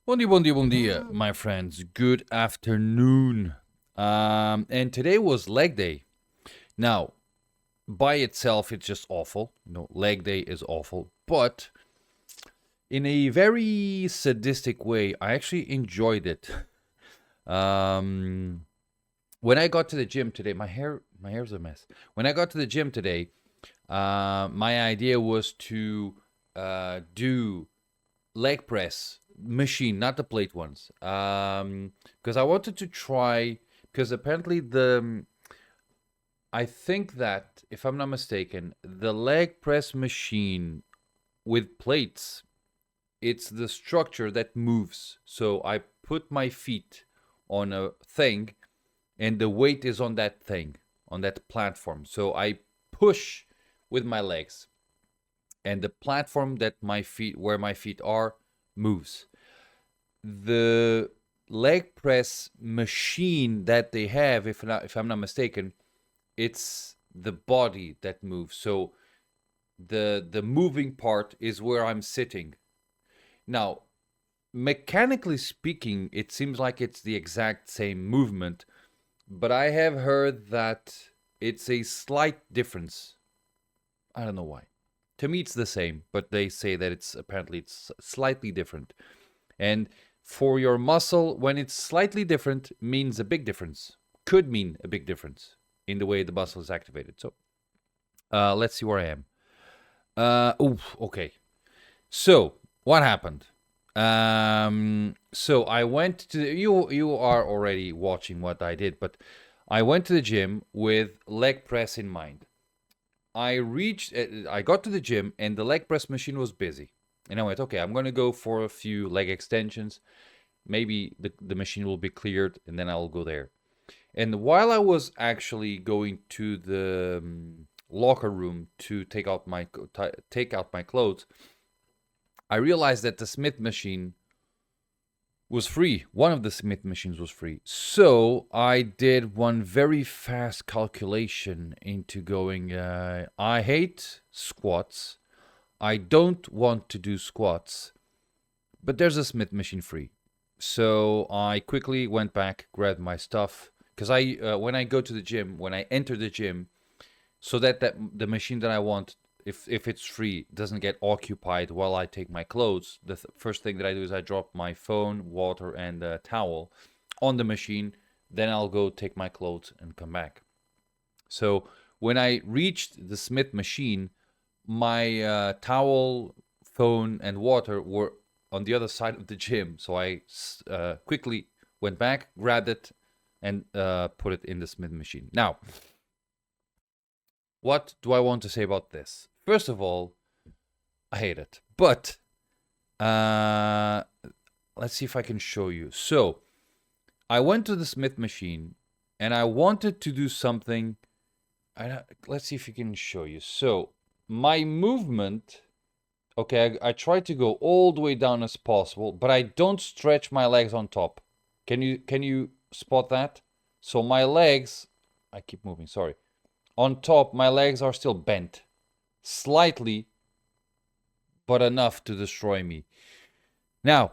Bom dia, my friends. Good afternoon. And today was leg day. Now, by itself, it's just awful. Leg day is awful. But in a very sadistic way, I actually enjoyed it. Um, when I got to the gym today, my hair's a mess. When I got to the gym today, my idea was to do leg press machine, not the plate ones. Because I wanted to try. Because apparently I think that if I'm not mistaken, the leg press machine with plates, it's the structure that moves. So I put my feet on a thing, and the weight is on that thing, on that platform. So I push with my legs, and the platform where my feet are, moves. The leg press machine that they have, if I'm not mistaken, it's the body that moves. So the moving part is where I'm sitting. Now, mechanically speaking, it seems like it's the exact same movement, but I have heard that it's a slight difference. I don't know why. To me, it's the same, but they say that it's slightly different. And for your muscle, when it's slightly different, means a big difference. Could mean a big difference in the way the muscle is activated. So let's see where I am. Okay. So what happened? So I went to you. You are already watching what I did, but I went to the gym with leg press in mind. I got to the gym and the leg press machine was busy. And I went, okay, I'm going to go for a few leg extensions. Maybe the machine will be cleared and then I'll go there. And while I was actually going to the locker room to take out my clothes, I realized that the Smith machine was free. One of the Smith machines was free. So I did one very fast calculation into going, I hate squats. I don't want to do squats, but there's a Smith machine free. So I quickly went back, grabbed my stuff, because when I go to the gym, when I enter the gym, so that the machine that I want, if it's free, doesn't get occupied while I take my clothes. The first thing that I do is I drop my phone, water, and a towel on the machine. Then I'll go take my clothes and come back. So when I reached the Smith machine, my towel, phone, and water were on the other side of the gym. So I quickly went back, grabbed it, and put it in the Smith machine. Now, what do I want to say about this? First of all, I hate it. But let's see if I can show you. So I went to the Smith machine and I wanted to do something. Let's see if you can show you. So my movement, okay, I try to go all the way down as possible, but I don't stretch my legs on top. Can you spot that? So my legs, I keep moving, sorry. On top, my legs are still bent. Slightly, but enough to destroy me. Now,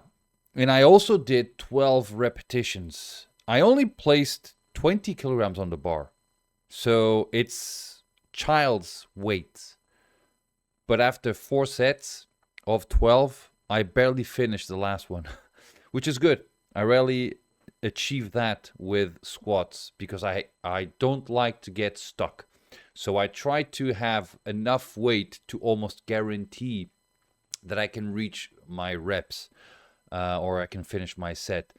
and I also did 12 repetitions. I only placed 20 kilograms on the bar. So it's child's weight. But after 4 sets of 12, I barely finished the last one, which is good. I rarely achieve that with squats because I don't like to get stuck. So I try to have enough weight to almost guarantee that I can reach my reps or I can finish my set.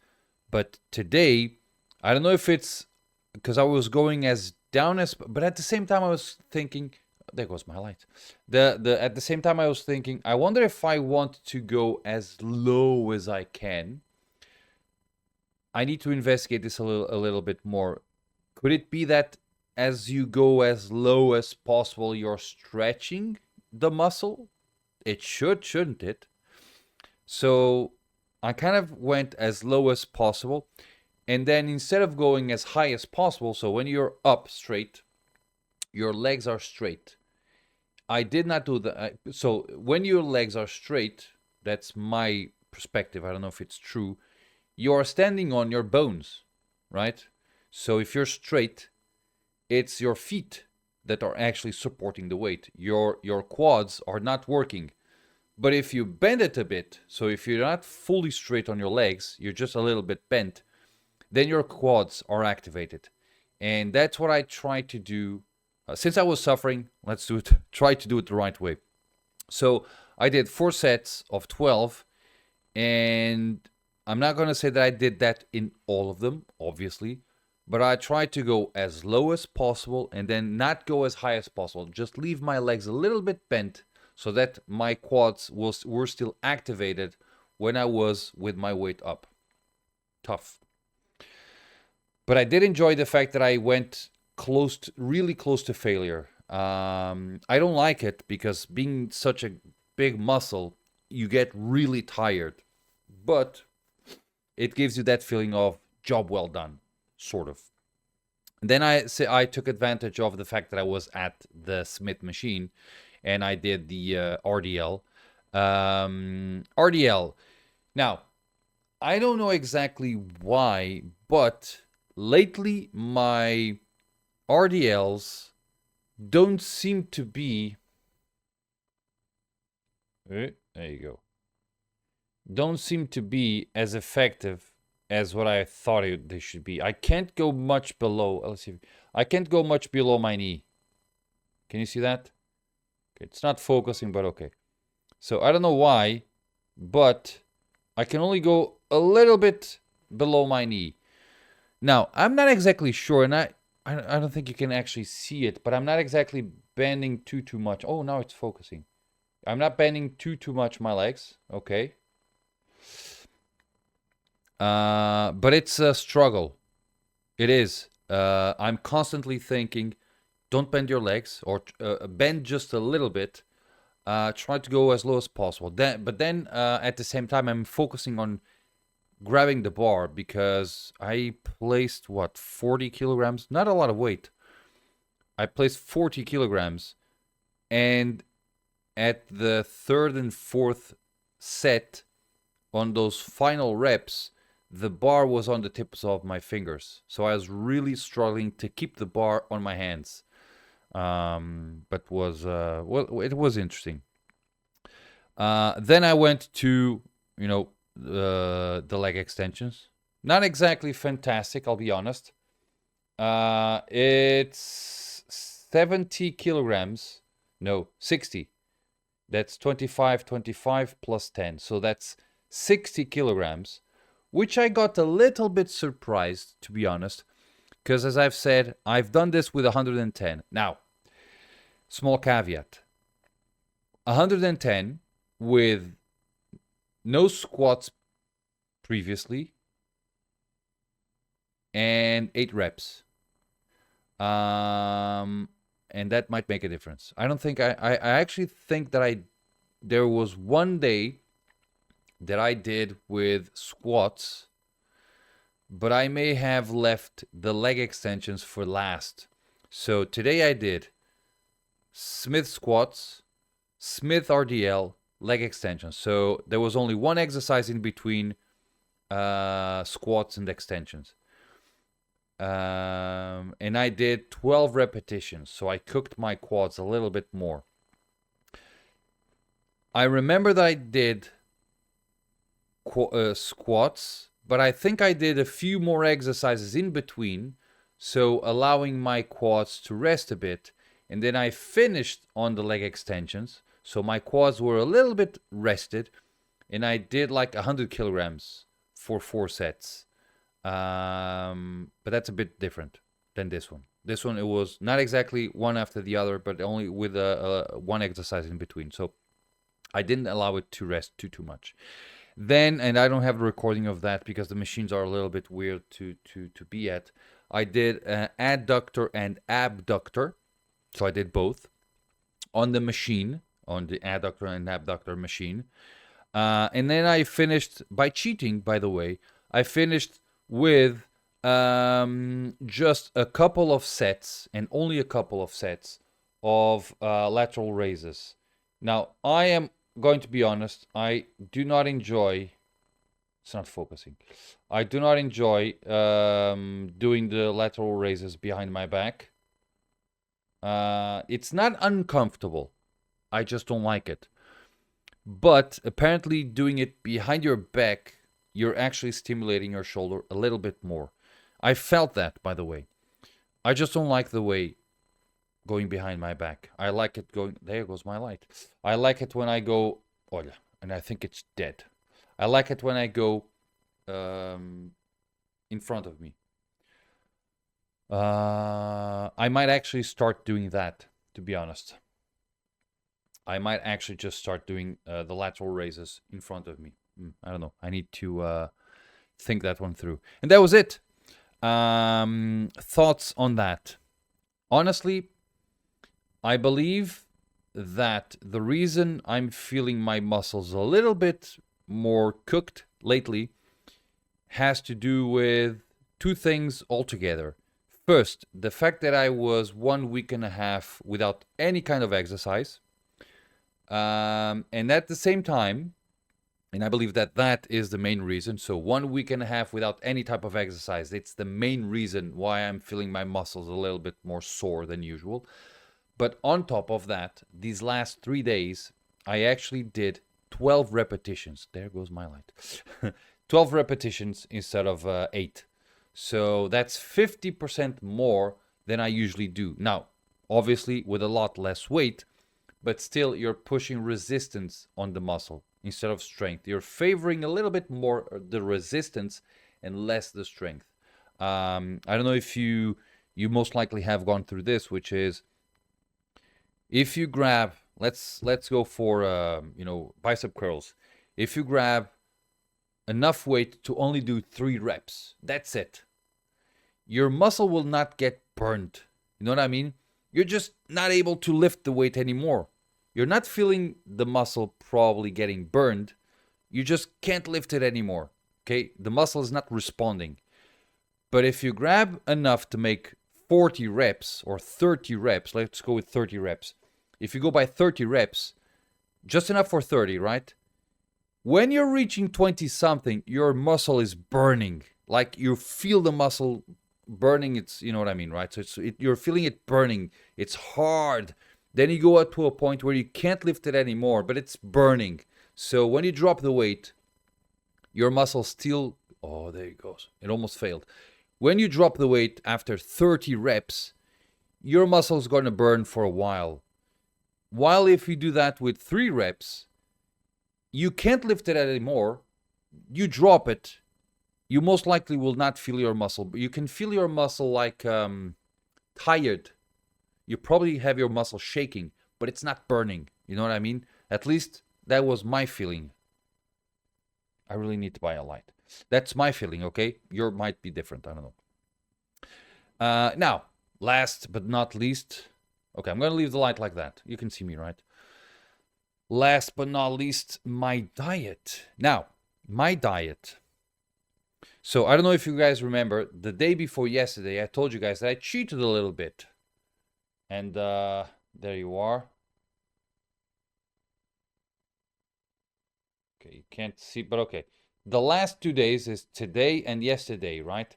But today, I don't know if it's because I was going as down as, but at the same time I was thinking, there goes my light. At the same time I was thinking, I wonder if I want to go as low as I can. I need to investigate this a little bit more. Could it be that as you go as low as possible, you're stretching the muscle? It shouldn't it? So I kind of went as low as possible. And then instead of going as high as possible, so when you're up straight, your legs are straight. I did not do that. So when your legs are straight, that's my perspective, I don't know if it's true, you are standing on your bones, right? So if you're straight, it's your feet that are actually supporting the weight. Your quads are not working. But if you bend it a bit, so if you're not fully straight on your legs, you're just a little bit bent, then your quads are activated. And that's what I try to do. Since I was suffering, let's do it. Try to do it the right way. So I did 4 sets of 12, and I'm not going to say that I did that in all of them, obviously, but I tried to go as low as possible and then not go as high as possible. Just leave my legs a little bit bent so that my quads were still activated when I was with my weight up. Tough. But I did enjoy the fact that I went really close to failure. I don't like it because being such a big muscle, you get really tired. But it gives you that feeling of job well done, sort of. And then I took advantage of the fact that I was at the Smith machine, and I did the RDL. RDL. Now, I don't know exactly why, but lately my RDLs don't seem to be... There you go. Don't seem to be as effective as what I thought they should be. I can't go much below. Let's see. I can't go much below my knee. Can you see that? Okay, it's not focusing, but okay. So I don't know why, but I can only go a little bit below my knee. Now, I'm not exactly sure, and I don't think you can actually see it, but I'm not exactly bending too much. Oh, now it's focusing. I'm not bending too much my legs. Okay. But it's a struggle. It is. I'm constantly thinking, don't bend your legs, or bend just a little bit. Try to go as low as possible. But then at the same time, I'm focusing on grabbing the bar because I placed, 40 kilograms? Not a lot of weight. I placed 40 kilograms, and at the 3rd and 4th set, on those final reps, the bar was on the tips of my fingers. So I was really struggling to keep the bar on my hands. But it was interesting. Then I went to, the leg extensions. Not exactly fantastic, I'll be honest. It's 70 kilograms. No, 60. That's 25 plus 10. So that's 60 kilograms, which I got a little bit surprised, to be honest, because as I've said, I've done this with 110. Now, small caveat. 110 with no squats previously and 8 reps. And that might make a difference. I don't think I actually think that there was one day that I did with squats, but I may have left the leg extensions for last. So today I did Smith squats, Smith RDL, leg extensions. So there was only one exercise in between squats and extensions. And I did 12 repetitions, so I cooked my quads a little bit more. I remember that I did squats, but I think I did a few more exercises in between, so allowing my quads to rest a bit, and then I finished on the leg extensions, so my quads were a little bit rested, and I did like 100 kilograms for 4 sets. But that's a bit different than this one. This one, it was not exactly one after the other, but only with one exercise in between. So I didn't allow it to rest too much. Then, and I don't have a recording of that because the machines are a little bit weird to be at. I did adductor and abductor. So I did both on the machine, on the adductor and abductor machine. And then I finished, by cheating, by the way, I finished with just a couple of sets, and only a couple of sets, of lateral raises. Now, I am going to be honest, I do not enjoy It's not focusing. I do not enjoy doing the lateral raises behind my back. It's not uncomfortable. I just don't like it. But apparently doing it behind your back, you're actually stimulating your shoulder a little bit more. I felt that, by the way. I just don't like the way going behind my back. I like it going... There goes my light. I like it when I go... Oh, yeah. And I think it's dead. I like it when I go in front of me. I might actually start doing that, to be honest. I might actually just start doing the lateral raises in front of me. I don't know. I need to think that one through. And that was it. Thoughts on that? Honestly, I believe that the reason I'm feeling my muscles a little bit more cooked lately has to do with two things altogether. First, the fact that I was 1 week and a half without any kind of exercise. And at the same time, and I believe that that is the main reason. So 1 week and a half without any type of exercise. It's the main reason why I'm feeling my muscles a little bit more sore than usual. But on top of that, these last 3 days, I actually did 12 repetitions. There goes my light. 12 repetitions instead of 8. So that's 50% more than I usually do. Now, obviously with a lot less weight, but still you're pushing resistance on the muscle instead of strength. You're favoring a little bit more the resistance and less the strength. I don't know if you most likely have gone through this, which is if you grab, let's go for bicep curls. If you grab enough weight to only do 3 reps, that's it. Your muscle will not get burned. You know what I mean? You're just not able to lift the weight anymore. You're not feeling the muscle probably getting burned. You just can't lift it anymore. Okay? The muscle is not responding. But if you grab enough to make 40 reps or 30 reps, let's go with 30 reps. If you go by 30 reps, just enough for 30, right? When you're reaching 20 something, your muscle is burning. Like you feel the muscle burning. It's, you know what I mean, right? So you're feeling it burning. It's hard. Then you go up to a point where you can't lift it anymore, but it's burning. So when you drop the weight, your muscle still... Oh, there it goes. It almost failed. When you drop the weight after 30 reps, your muscle is going to burn for a while. While if you do that with 3 reps, you can't lift it anymore. You drop it. You most likely will not feel your muscle, but you can feel your muscle like tired. You probably have your muscle shaking, but it's not burning. You know what I mean? At least that was my feeling. I really need to buy a light. That's my feeling, okay? Yours might be different. I don't know. Now, last but not least... Okay, I'm going to leave the light like that. You can see me, right? Last but not least, my diet. Now, my diet. So, I don't know if you guys remember, the day before yesterday, I told you guys that I cheated a little bit. And there you are. Okay, you can't see, but okay. The last 2 days is today and yesterday, right?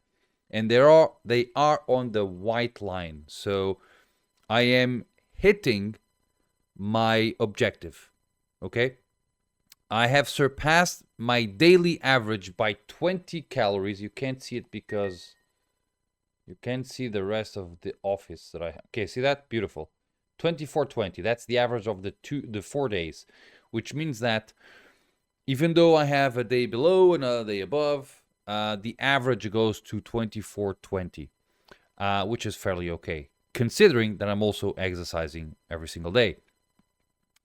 And they are on the white line. So I am hitting my objective. Okay? I have surpassed my daily average by 20 calories. You can't see it because you can't see the rest of the office that I have. Okay, see that? Beautiful. 2420. That's the average of the 4 days, which means that even though I have a day below and a day above, the average goes to 2420, which is fairly okay, considering that I'm also exercising every single day.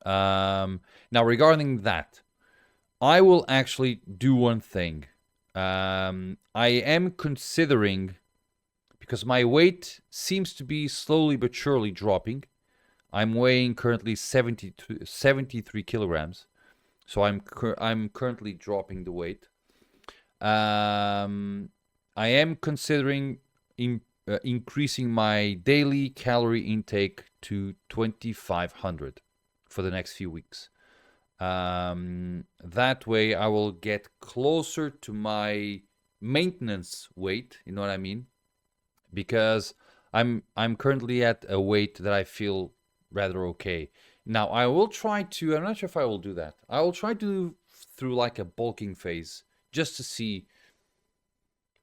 Now, regarding that, I will actually do one thing. I am considering, because my weight seems to be slowly but surely dropping. I'm weighing currently 73 kilograms. So I'm currently dropping the weight. I am considering increasing my daily calorie intake to 2,500 for the next few weeks. That way I will get closer to my maintenance weight, you know what I mean? Because I'm currently at a weight that I feel rather okay. Now I will try to, I'm not sure if I will do that. I will try to do through like a bulking phase just to see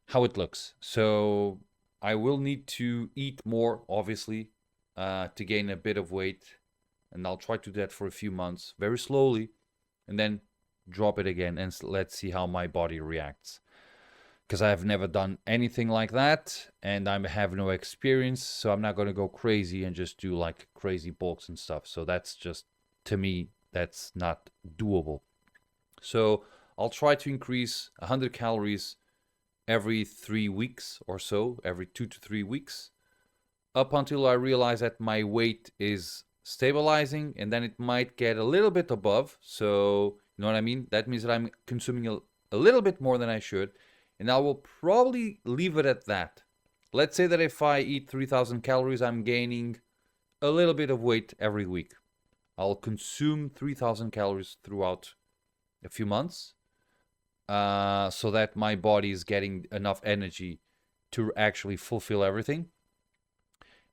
how it looks. So I will need to eat more, obviously, to gain a bit of weight. And I'll try to do that for a few months, very slowly, and then drop it again, and let's see how my body reacts. Because I've never done anything like that, and I have no experience, so I'm not going to go crazy and just do like crazy bulks and stuff. So that's just, to me, that's not doable. So I'll try to increase 100 calories every 3 weeks or so, every 2 to 3 weeks, up until I realize that my weight is stabilizing, and then it might get a little bit above. So, you know what I mean? That means that I'm consuming a little bit more than I should, and I will probably leave it at that. Let's say that if I eat 3,000 calories, I'm gaining a little bit of weight every week. I'll consume 3,000 calories throughout a few months, so that my body is getting enough energy to actually fulfill everything.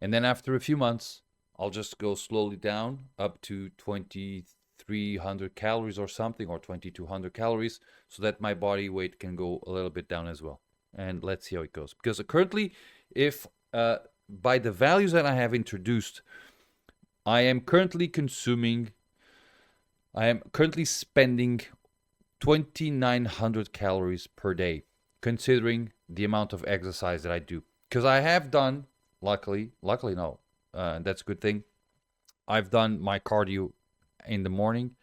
And then after a few months, I'll just go slowly down up to 2,300 calories or something, or 2,200 calories, so that my body weight can go a little bit down as well. And let's see how it goes. Because currently, if by the values that I have introduced, I am currently spending 2,900 calories per day, considering the amount of exercise that I do. Because I have done, luckily no, that's a good thing. I've done my cardio in the morning,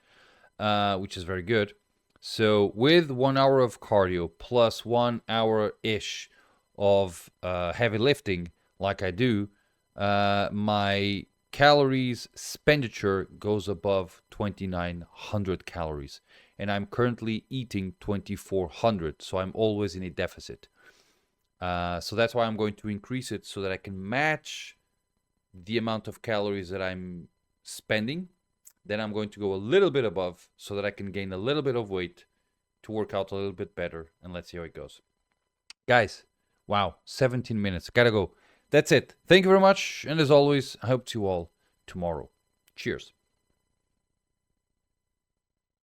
which is very good. So with 1 hour of cardio plus 1 hour-ish of heavy lifting, like I do, my calories expenditure goes above 2,900 calories. And I'm currently eating 2,400, so I'm always in a deficit. So that's why I'm going to increase it, so that I can match the amount of calories that I'm spending. Then I'm going to go a little bit above, so that I can gain a little bit of weight to work out a little bit better. And let's see how it goes. Guys, wow, 17 minutes. Gotta go. That's it. Thank you very much. And as always, I hope to you all tomorrow. Cheers.